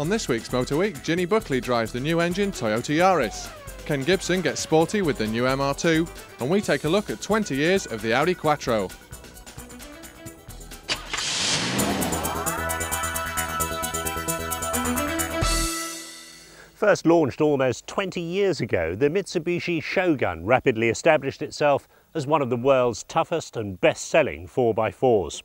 On this week's Motor Week, Ginny Buckley drives the new engine Toyota Yaris. Ken Gibson gets sporty with the new MR2, and we take a look at 20 years of the Audi Quattro. First launched almost 20 years ago, the Mitsubishi Shogun rapidly established itself as one of the world's toughest and best-selling 4x4s.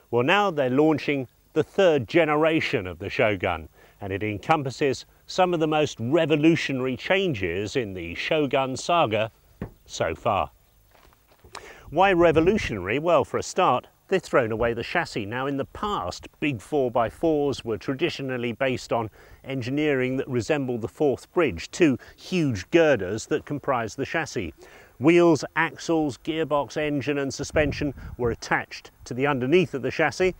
Well, now they're launching the third generation of the Shogun, and it encompasses some of the most revolutionary changes in the Shogun saga so far. Why revolutionary? Well, for a start, they've thrown away the chassis. Now, in the past, big 4x4s were traditionally based on engineering that resembled the Forth Bridge, two huge girders that comprised the chassis. Wheels, axles, gearbox, engine and suspension were attached to the underneath of the chassis,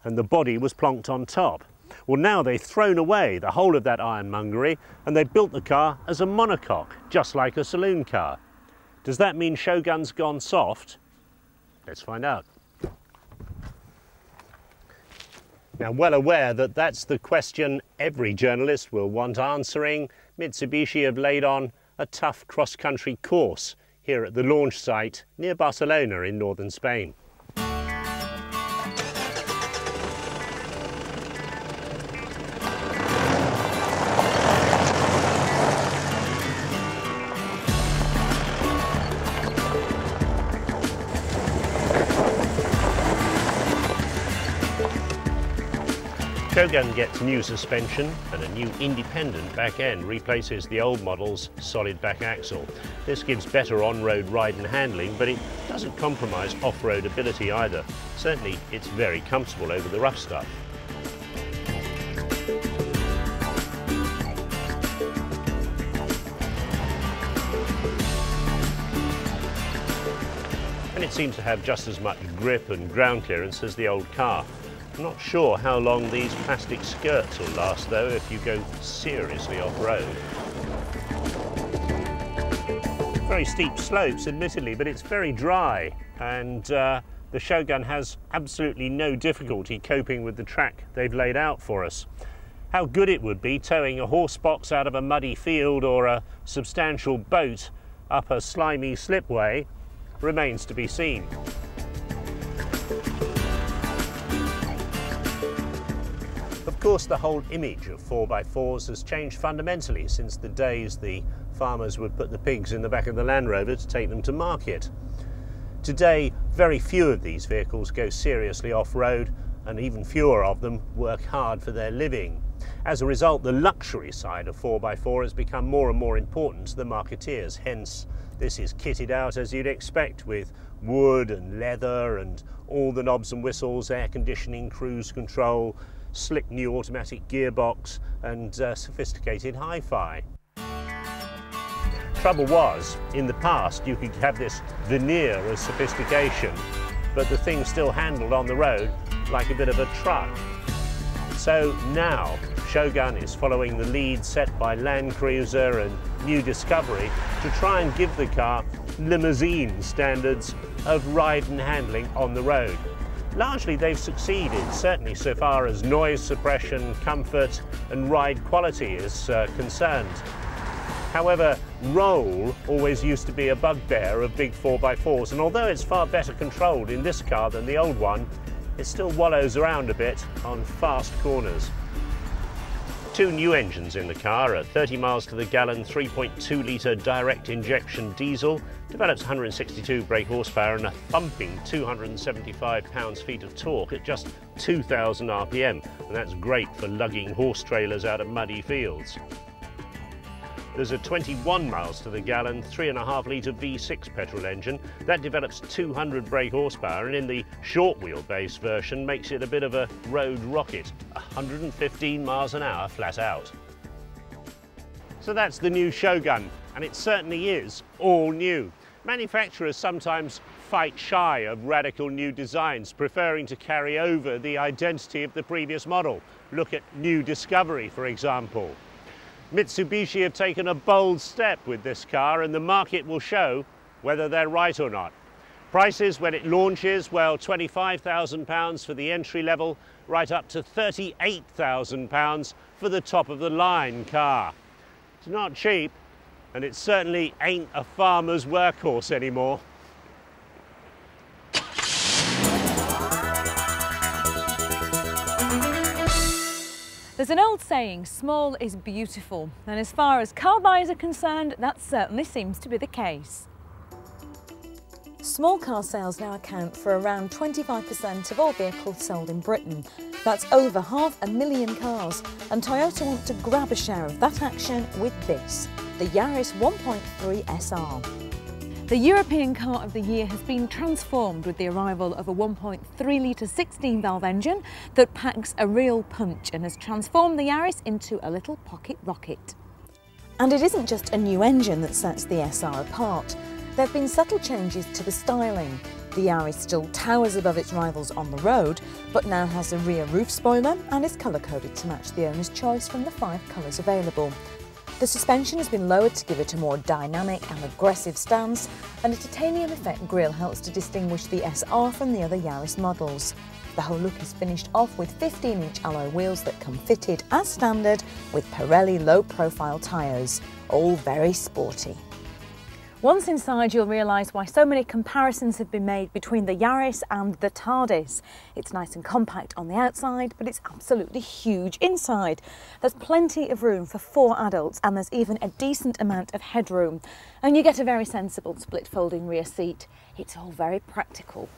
and the body was plonked on top. Well, now they've thrown away the whole of that ironmongery and they've built the car as a monocoque, just like a saloon car. Does that mean Shogun's gone soft? Let's find out. Now, well aware that that's the question every journalist will want answering, Mitsubishi have laid on a tough cross-country course here at the launch site near Barcelona in northern Spain. Shogun gets new suspension and a new independent back end replaces the old model's solid back axle. This gives better on-road ride and handling, but it doesn't compromise off-road ability either. Certainly it's very comfortable over the rough stuff. And it seems to have just as much grip and ground clearance as the old car. I'm not sure how long these plastic skirts will last though if you go seriously off-road. Very steep slopes admittedly, but it's very dry, and the Shogun has absolutely no difficulty coping with the track they've laid out for us. How good it would be towing a horse box out of a muddy field or a substantial boat up a slimy slipway remains to be seen. Of course, the whole image of 4x4s has changed fundamentally since the days the farmers would put the pigs in the back of the Land Rover to take them to market. Today, very few of these vehicles go seriously off-road, and even fewer of them work hard for their living. As a result, the luxury side of 4x4 has become more and more important to the marketeers. Hence, this is kitted out as you'd expect, with wood and leather and all the knobs and whistles, air conditioning, cruise control, slick new automatic gearbox and sophisticated hi-fi. Trouble was, in the past you could have this veneer of sophistication, but the thing still handled on the road like a bit of a truck. So now Shogun is following the lead set by Land Cruiser and New Discovery to try and give the car limousine standards of ride and handling on the road. Largely they've succeeded, certainly so far as noise suppression, comfort and ride quality is concerned. However, roll always used to be a bugbear of big 4x4s, and although it's far better controlled in this car than the old one, it still wallows around a bit on fast corners. Two new engines in the car, a 30 miles to the gallon 3.2 litre direct injection diesel, develops 162 brake horsepower and a thumping 275 pounds-feet of torque at just 2,000 RPM, and that's great for lugging horse trailers out of muddy fields. There's a 21 miles to the gallon 3.5 litre V6 petrol engine that develops 200 brake horsepower, and in the short wheelbase version makes it a bit of a road rocket, 115 miles an hour flat out. So that's the new Shogun, and it certainly is all new. Manufacturers sometimes fight shy of radical new designs, preferring to carry over the identity of the previous model. Look at New Discovery, for example. Mitsubishi have taken a bold step with this car, and the market will show whether they're right or not. Prices when it launches, well, £25,000 for the entry level, right up to £38,000 for the top of the line car. It's not cheap, and it certainly ain't a farmer's workhorse anymore. There's an old saying, small is beautiful, and as far as car buyers are concerned, that certainly seems to be the case. Small car sales now account for around 25% of all vehicles sold in Britain. That's over 500,000 cars, and Toyota want to grab a share of that action with this, the Yaris 1.3 SR. The European Car of the Year has been transformed with the arrival of a 1.3-litre 16-valve engine that packs a real punch and has transformed the Yaris into a little pocket rocket. And it isn't just a new engine that sets the SR apart. There have been subtle changes to the styling. The Yaris still towers above its rivals on the road, but now has a rear roof spoiler and is colour-coded to match the owner's choice from the 5 colours available. The suspension has been lowered to give it a more dynamic and aggressive stance, and a titanium effect grille helps to distinguish the SR from the other Yaris models. The whole look is finished off with 15-inch alloy wheels that come fitted as standard with Pirelli low-profile tyres, all very sporty. Once inside, you'll realise why so many comparisons have been made between the Yaris and the TARDIS. It's nice and compact on the outside, but it's absolutely huge inside. There's plenty of room for 4 adults, and there's even a decent amount of headroom. And you get a very sensible split folding rear seat. It's all very practical.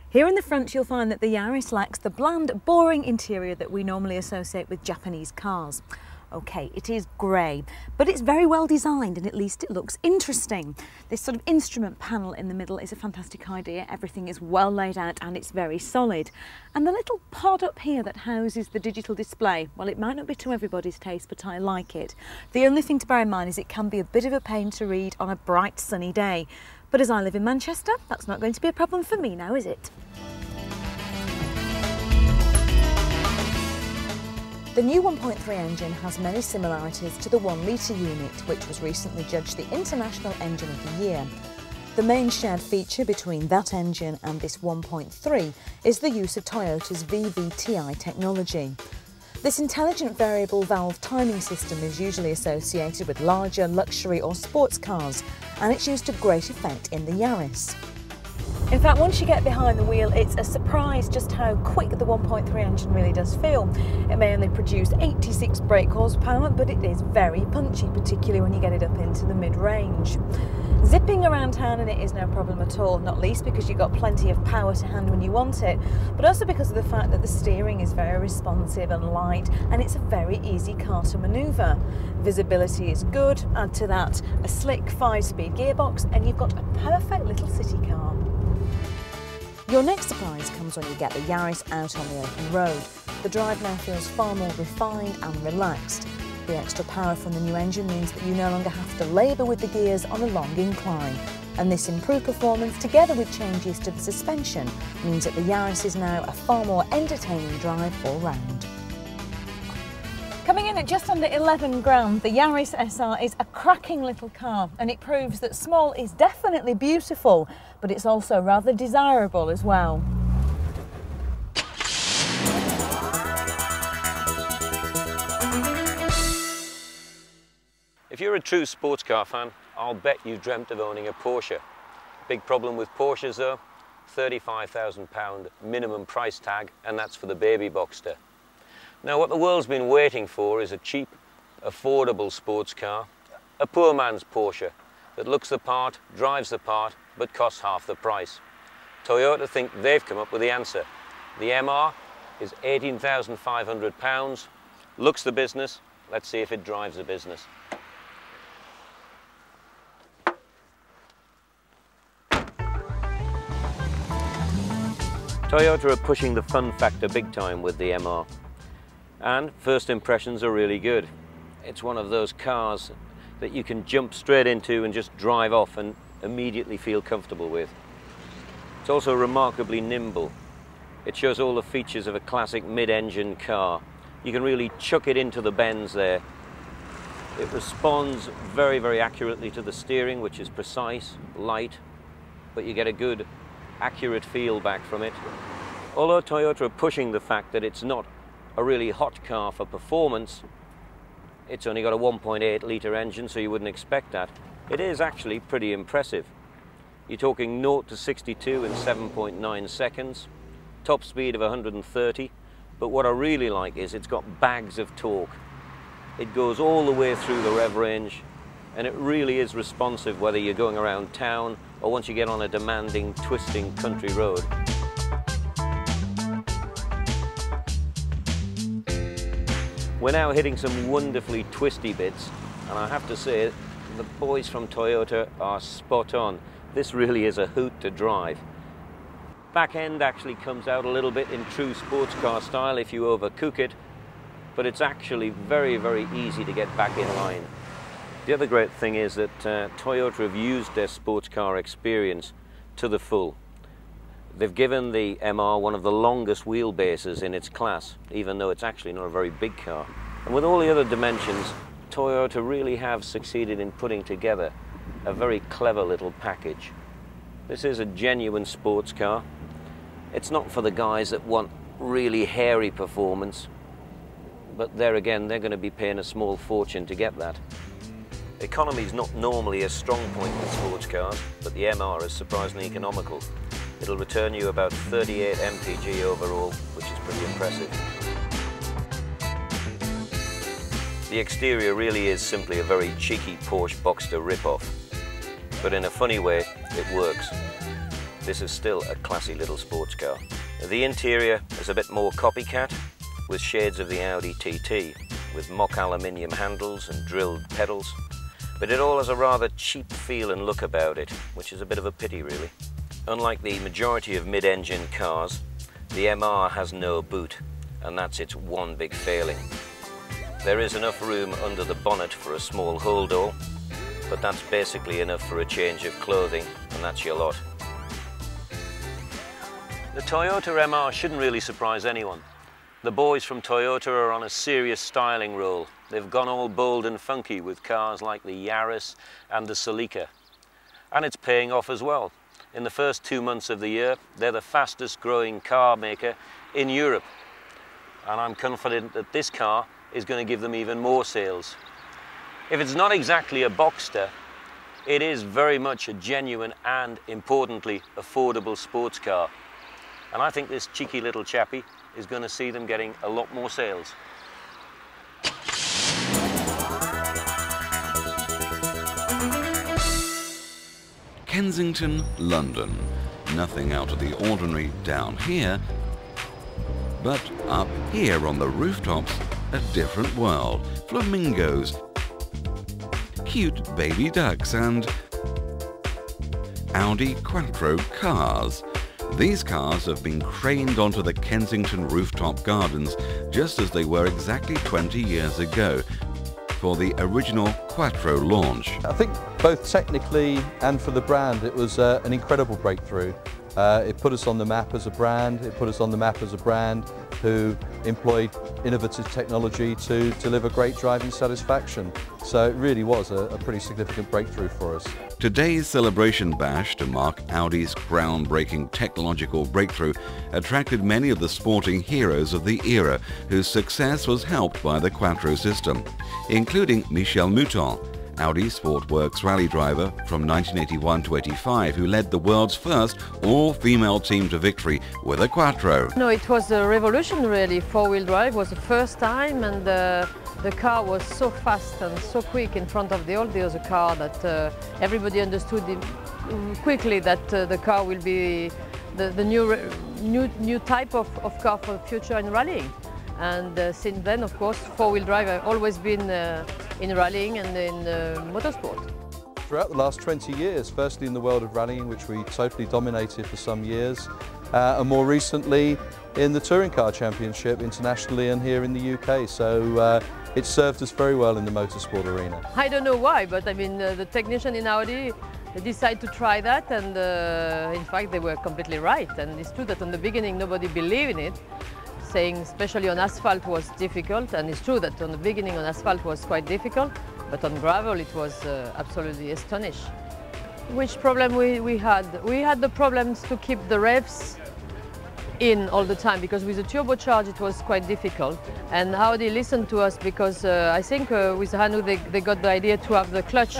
Here in the front, you'll find that the Yaris lacks the bland, boring interior that we normally associate with Japanese cars. Okay, it is grey, but it's very well designed and at least it looks interesting. This sort of instrument panel in the middle is a fantastic idea. Everything is well laid out and it's very solid. And the little pod up here that houses the digital display, well, it might not be to everybody's taste, but I like it. The only thing to bear in mind is it can be a bit of a pain to read on a bright sunny day. But as I live in Manchester, that's not going to be a problem for me now, is it? The new 1.3 engine has many similarities to the 1-litre unit, which was recently judged the International Engine of the Year. The main shared feature between that engine and this 1.3 is the use of Toyota's VVTi technology. This intelligent variable valve timing system is usually associated with larger luxury or sports cars, and it's used to great effect in the Yaris. In fact, once you get behind the wheel, it's a surprise just how quick the 1.3 engine really does feel. It may only produce 86 brake horsepower, but it is very punchy, particularly when you get it up into the mid-range. Zipping around town and it is no problem at all, not least because you've got plenty of power to hand when you want it, but also because of the fact that the steering is very responsive and light, and it's a very easy car to manoeuvre. Visibility is good, add to that a slick 5-speed gearbox, and you've got a perfect little city car. Your next surprise comes when you get the Yaris out on the open road. The drive now feels far more refined and relaxed. The extra power from the new engine means that you no longer have to labour with the gears on a long incline. And this improved performance, together with changes to the suspension, means that the Yaris is now a far more entertaining drive all round. Coming in at just under 11 grand, the Yaris SR is a cracking little car, and it proves that small is definitely beautiful, but it's also rather desirable as well. If you're a true sports car fan, I'll bet you've dreamt of owning a Porsche. Big problem with Porsches though, £35,000 minimum price tag, and that's for the baby Boxster. Now what the world's been waiting for is a cheap, affordable sports car, a poor man's Porsche that looks the part, drives the part, but costs half the price. Toyota think they've come up with the answer. The MR is £18,500, looks the business, let's see if it drives the business. Toyota are pushing the fun factor big time with the MR. And first impressions are really good. It's one of those cars that you can jump straight into and just drive off and immediately feel comfortable with. It's also remarkably nimble. It shows all the features of a classic mid-engine car. You can really chuck it into the bends there. It responds very, very accurately to the steering, which is precise, light, but you get a good, accurate feel back from it. Although Toyota are pushing the fact that it's not a really hot car for performance, it's only got a 1.8 litre engine, so you wouldn't expect that. It is actually pretty impressive. You're talking 0 to 62 in 7.9 seconds, top speed of 130, but what I really like is it's got bags of torque. It goes all the way through the rev range, and it really is responsive whether you're going around town or once you get on a demanding, twisting country road. We're now hitting some wonderfully twisty bits, and I have to say, the boys from Toyota are spot on. This really is a hoot to drive. Back end actually comes out a little bit in true sports car style if you overcook it, but it's actually very, very easy to get back in line. The other great thing is that Toyota have used their sports car experience to the full. They've given the MR one of the longest wheelbases in its class, even though it's actually not a very big car. And with all the other dimensions, Toyota really have succeeded in putting together a very clever little package. This is a genuine sports car. It's not for the guys that want really hairy performance, but there again, they're going to be paying a small fortune to get that. Economy is not normally a strong point in sports cars, but the MR is surprisingly economical. It'll return you about 38 mpg overall, which is pretty impressive. The exterior really is simply a very cheeky Porsche Boxster rip-off, but in a funny way, it works. This is still a classy little sports car. The interior is a bit more copycat, with shades of the Audi TT, with mock aluminium handles and drilled pedals, but it all has a rather cheap feel and look about it, which is a bit of a pity really. Unlike the majority of mid-engine cars, the MR has no boot, and that's its one big failing. There is enough room under the bonnet for a small hold door, but that's basically enough for a change of clothing, and that's your lot. The Toyota MR shouldn't really surprise anyone. The boys from Toyota are on a serious styling roll. They've gone all bold and funky with cars like the Yaris and the Celica. And it's paying off as well. In the first 2 months of the year, they're the fastest growing car maker in Europe. And I'm confident that this car is going to give them even more sales. If it's not exactly a Boxster, it is very much a genuine and, importantly, affordable sports car. And I think this cheeky little chappie is going to see them getting a lot more sales. Kensington, London. Nothing out of the ordinary down here, but up here on the rooftops, a different world. Flamingos, cute baby ducks and Audi Quattro cars. These cars have been craned onto the Kensington rooftop gardens just as they were exactly 20 years ago for the original Quattro launch. I think both technically and for the brand it was an incredible breakthrough. It put us on the map as a brand, it put us on the map as a brand who employed innovative technology to deliver great driving satisfaction. So it really was a pretty significant breakthrough for us. Today's celebration bash to mark Audi's groundbreaking technological breakthrough attracted many of the sporting heroes of the era whose success was helped by the Quattro system, including Michel Mouton, Audi Sportworks rally driver from 1981 to 85, who led the world's first all-female team to victory with a Quattro. No, it was a revolution really. Four-wheel drive was the first time, and the car was so fast and so quick in front of all the other car that everybody understood quickly that the car will be the new type of car for the future in rallying. And since then, of course, four-wheel drive have always been in rallying and in motorsport. Throughout the last 20 years, firstly in the world of rallying, which we totally dominated for some years, and more recently in the Touring Car Championship internationally and here in the UK. So it served us very well in the motorsport arena. I don't know why, but I mean, the technician in Audi decided to try that, and in fact they were completely right. And it's true that in the beginning nobody believed in it, saying especially on asphalt was difficult, and it's true that on the beginning on asphalt was quite difficult, but on gravel it was absolutely astonishing. Which problem we had? We had the problems to keep the revs in all the time, because with the turbocharged it was quite difficult. And Audi listened to us, because I think with Hanu they got the idea to have the clutch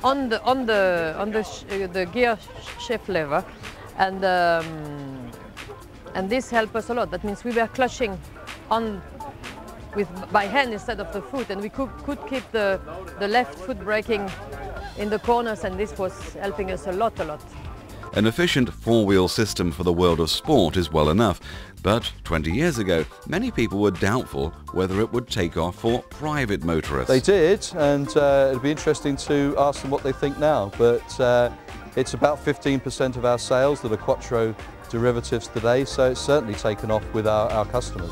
on the gear shift lever, and this helped us a lot. That means we were clutching on by hand instead of the foot, and we could keep the left foot braking in the corners, and this was helping us a lot. An efficient four-wheel system for the world of sport is well enough, but 20 years ago, many people were doubtful whether it would take off for private motorists. They did, and it'd be interesting to ask them what they think now, but it's about 15% of our sales that are Quattro derivatives today, so it's certainly taken off with our customers.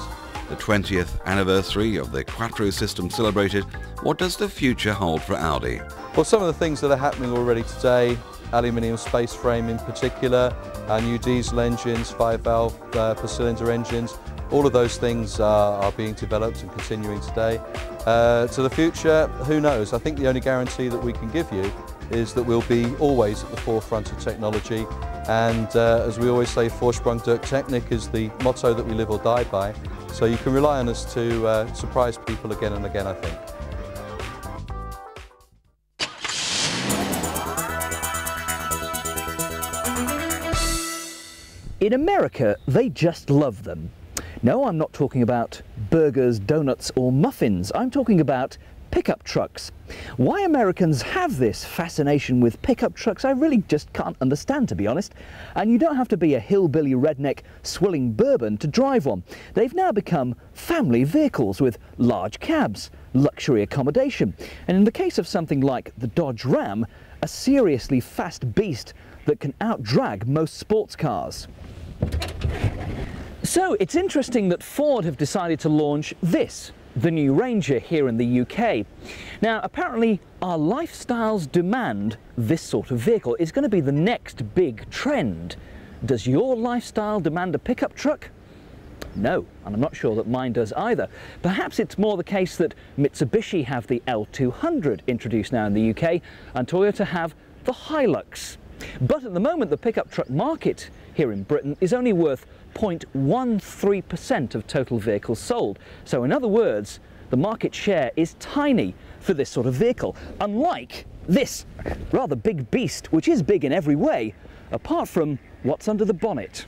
The 20th anniversary of the Quattro system celebrated. What does the future hold for Audi? Well, some of the things that are happening already today, aluminium space frame in particular, our new diesel engines, 5-valve per cylinder engines, all of those things are being developed and continuing today. To the future, who knows? I think the only guarantee that we can give you is that we'll be always at the forefront of technology, and as we always say, Vorsprung durch Technik is the motto that we live or die by, so you can rely on us to surprise people again and again, I think. In America, they just love them. No, I'm not talking about burgers, donuts or muffins. I'm talking about pickup trucks. Why Americans have this fascination with pickup trucks, I really just can't understand, to be honest. And you don't have to be a hillbilly redneck swilling bourbon to drive one. They've now become family vehicles with large cabs, luxury accommodation, and in the case of something like the Dodge Ram, a seriously fast beast that can outdrag most sports cars. So it's interesting that Ford have decided to launch this, the new Ranger, here in the UK. Now, apparently our lifestyles demand this sort of vehicle. It's going to be the next big trend. Does your lifestyle demand a pickup truck? No, and I'm not sure that mine does either. Perhaps it's more the case that Mitsubishi have the L200 introduced now in the UK, and Toyota have the Hilux. But at the moment, the pickup truck market here in Britain is only worth 0.13% of total vehicles sold. So in other words, the market share is tiny for this sort of vehicle, unlike this rather big beast, which is big in every way, apart from what's under the bonnet.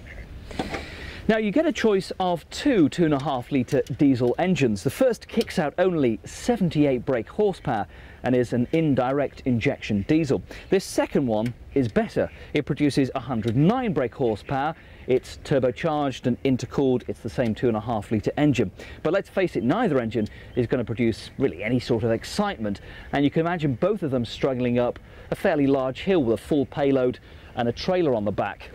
Now, you get a choice of two 2.5 litre diesel engines. The first kicks out only 78 brake horsepower and is an indirect injection diesel. This second one is better. It produces 109 brake horsepower. It's turbocharged and intercooled. It's the same 2.5 litre engine. But let's face it, neither engine is going to produce really any sort of excitement. And you can imagine both of them struggling up a fairly large hill with a full payload and a trailer on the back.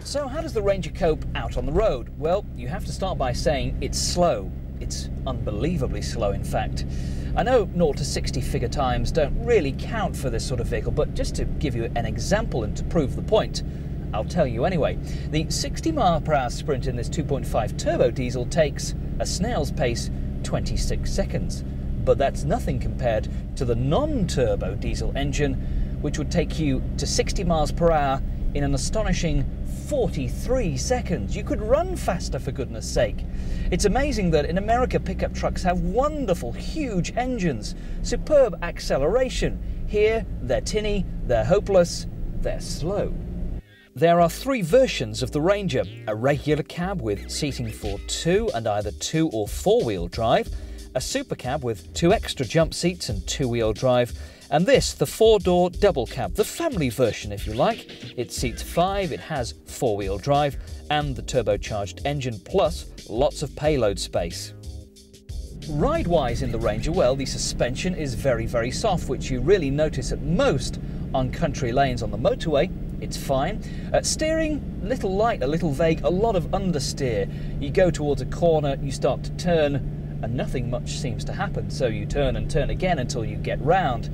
So how does the Ranger cope out on the road? Well, you have to start by saying it's slow. It's unbelievably slow, in fact. I know 0 to 60 figure times don't really count for this sort of vehicle, but just to give you an example and to prove the point, I'll tell you anyway. The 60 mph sprint in this 2.5 turbo diesel takes a snail's pace 26 seconds. But that's nothing compared to the non-turbo diesel engine, which would take you to 60 mph in an astonishing 43 seconds. You could run faster, for goodness sake. It's amazing that in America pickup trucks have wonderful, huge engines, superb acceleration. Here, they're tinny, they're hopeless, they're slow. There are 3 versions of the Ranger: a regular cab with seating for 2 and either 2 or 4-wheel drive, a super cab with 2 extra jump seats and 2-wheel drive, and this, the 4-door double cab, the family version if you like. It seats 5, it has 4-wheel drive and the turbocharged engine, plus lots of payload space. Ride-wise in the Ranger, well, the suspension is very, very soft, which you really notice at most on country lanes. On the motorway, it's fine. Steering, little light, a little vague, a lot of understeer. You go towards a corner, you start to turn, and nothing much seems to happen, so you turn and turn again until you get round.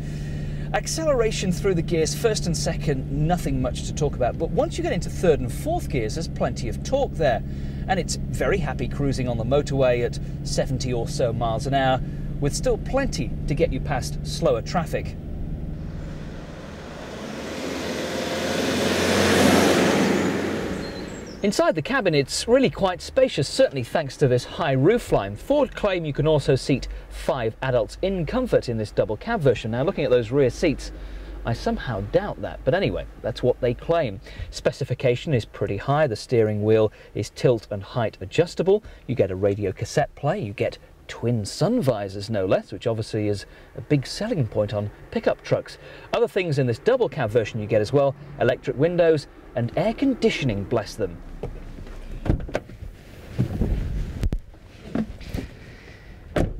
Acceleration through the gears, first and second, nothing much to talk about, but once you get into third and fourth gears, there's plenty of torque there, and it's very happy cruising on the motorway at 70 or so miles an hour, with still plenty to get you past slower traffic. Inside the cabin it's really quite spacious, certainly thanks to this high roofline. Ford claim you can also seat 5 adults in comfort in this double cab version. Now looking at those rear seats, I somehow doubt that, but anyway, that's what they claim. Specification is pretty high, the steering wheel is tilt and height adjustable, you get a radio cassette play, you get twin sun visors no less, which obviously is a big selling point on pickup trucks. Other things in this double cab version you get as well, electric windows and air conditioning, bless them.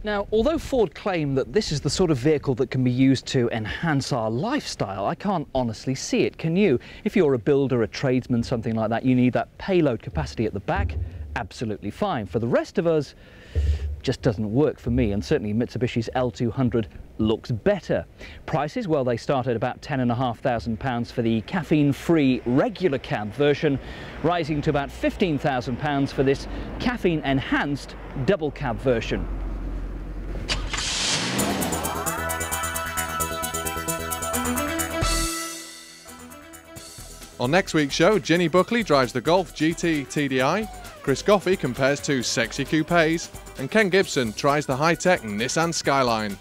Now, although Ford claim that this is the sort of vehicle that can be used to enhance our lifestyle, I can't honestly see it, can you? If you're a builder, a tradesman, something like that, you need that payload capacity at the back, absolutely fine. For the rest of us, just doesn't work for me, and certainly Mitsubishi's L200 looks better. Prices, well, they start at about £10,500 for the caffeine-free regular cab version, rising to about £15,000 for this caffeine-enhanced double cab version. On next week's show, Ginny Buckley drives the Golf GT TDI, Chris Goffey compares two sexy coupes, and Ken Gibson tries the high-tech Nissan Skyline.